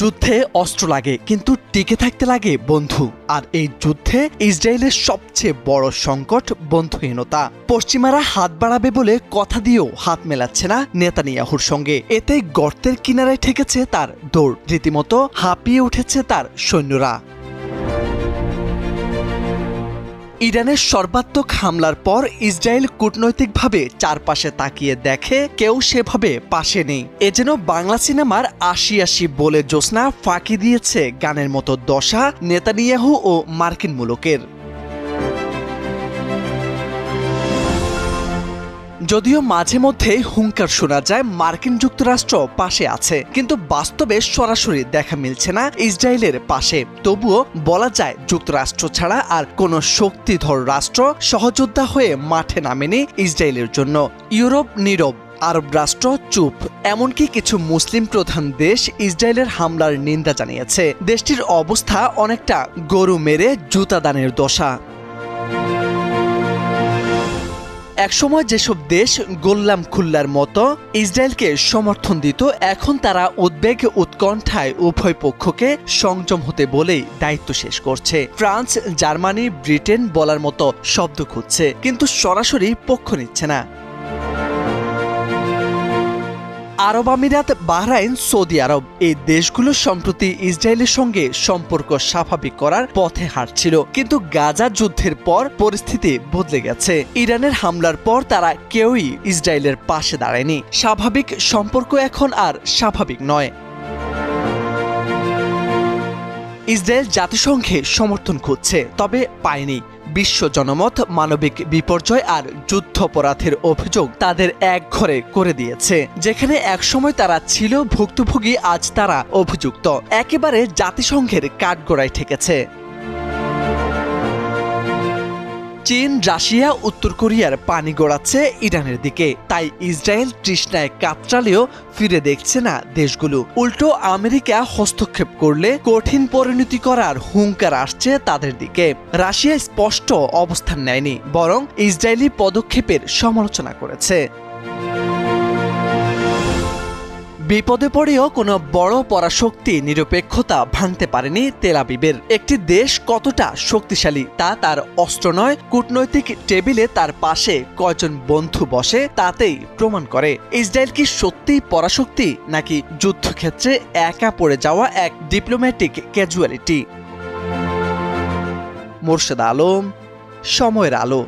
যুদ্ধে অস্ত্র লাগে, কিন্তু টিকে থাকতে লাগে বন্ধু। আর এই যুদ্ধে ইসরায়েলের সবচেয়ে বড় সংকট বন্ধুহীনতা। পশ্চিমারা হাত বাড়াবে বলে কথা দিয়েও হাত মেলাচ্ছে না নেতানিয়াহুর সঙ্গে। এতে গর্তের কিনারায় ঠেকেছে তার দৌড়, রীতিমতো হাঁপিয়ে উঠেছে তার সৈন্যরা। ইরানের সর্বাত্মক হামলার পর ইসরায়েল কূটনৈতিকভাবে চারপাশে তাকিয়ে দেখে কেউ সেভাবে পাশে নেই। এ যেন বাংলা সিনেমার আশি আশি বলে জ্যোৎস্না ফাঁকি দিয়েছে গানের মতো দশা নেতানিয়াহু ও মার্কিন মুলুকের। যদিও মাঝে মধ্যে হুঙ্কার শোনা যায় মার্কিন যুক্তরাষ্ট্র পাশে আছে, কিন্তু বাস্তবে সরাসরি দেখা মিলছে না ইসরায়েলের পাশে। তবুও বলা যায় যুক্তরাষ্ট্র ছাড়া আর কোনো শক্তিধর রাষ্ট্র সহযোদ্ধা হয়ে মাঠে নামেনি ইসরায়েলের জন্য। ইউরোপ নীরব, আরব রাষ্ট্র চুপ, এমনকি কিছু মুসলিম প্রধান দেশ ইসরায়েলের হামলার নিন্দা জানিয়েছে। দেশটির অবস্থা অনেকটা গরু মেরে জুতাদানের দশা। একসময় যেসব দেশ গোল্লাম খুল্লার মতো ইসরায়েলকে সমর্থন দিত, এখন তারা উদ্বেগ উৎকণ্ঠায় উভয় পক্ষকে সংযম হতে বলেই দায়িত্ব শেষ করছে। ফ্রান্স, জার্মানি, ব্রিটেন বলার মতো শব্দ খুঁজছে, কিন্তু সরাসরি পক্ষ নিচ্ছে না। আরব আমিরাত, বাহরাইন, সৌদি আরব এই দেশগুলো সম্প্রতি ইসরায়েলের সঙ্গে সম্পর্ক স্বাভাবিক করার পথে হাঁটছিল, কিন্তু গাজা যুদ্ধের পর পরিস্থিতি বদলে গেছে। ইরানের হামলার পর তারা কেউই ইসরায়েলের পাশে দাঁড়ায়নি। স্বাভাবিক সম্পর্ক এখন আর স্বাভাবিক নয়। ইসরায়েল জাতিসংঘে সমর্থন খুঁজছে, তবে পায়নি। বিশ্ব জনমত মানবিক বিপর্যয় আর যুদ্ধাপরাধের অভিযোগ তাদের একঘরে করে দিয়েছে। যেখানে একসময় তারা ছিল ভুক্তভোগী, আজ তারা অভিযুক্ত। একেবারে জাতিসংঘের কাঠগড়ায় ঠেকেছে। চীন, রাশিয়া, উত্তর কোরিয়ার পানি গড়াচ্ছে ইরানের দিকে। তাই ইসরায়েল তৃষ্ণায় কাতরালেও ফিরে দেখছে না দেশগুলো। উল্টো আমেরিকা হস্তক্ষেপ করলে কঠিন পরিণতি করার হুঙ্কার আসছে তাদের দিকে। রাশিয়া স্পষ্ট অবস্থান নেয়নি, বরং ইসরায়েলি পদক্ষেপের সমালোচনা করেছে। বিপদে পড়েও কোনো বড় পরাশক্তি নিরপেক্ষতা ভাঙতে পারেনি তেল আবিবের। একটি দেশ কতটা শক্তিশালী তা তার অস্ত্র নয়, কূটনৈতিক টেবিলে তার পাশে কয়জন বন্ধু বসে তাতেই প্রমাণ করে। ইসরায়েল কি সত্যিই পরাশক্তি, নাকি যুদ্ধক্ষেত্রে একা পড়ে যাওয়া এক ডিপ্লোম্যাটিক ক্যাজুয়ালিটি? মোর্শেদ আলম, সময়ের আলো।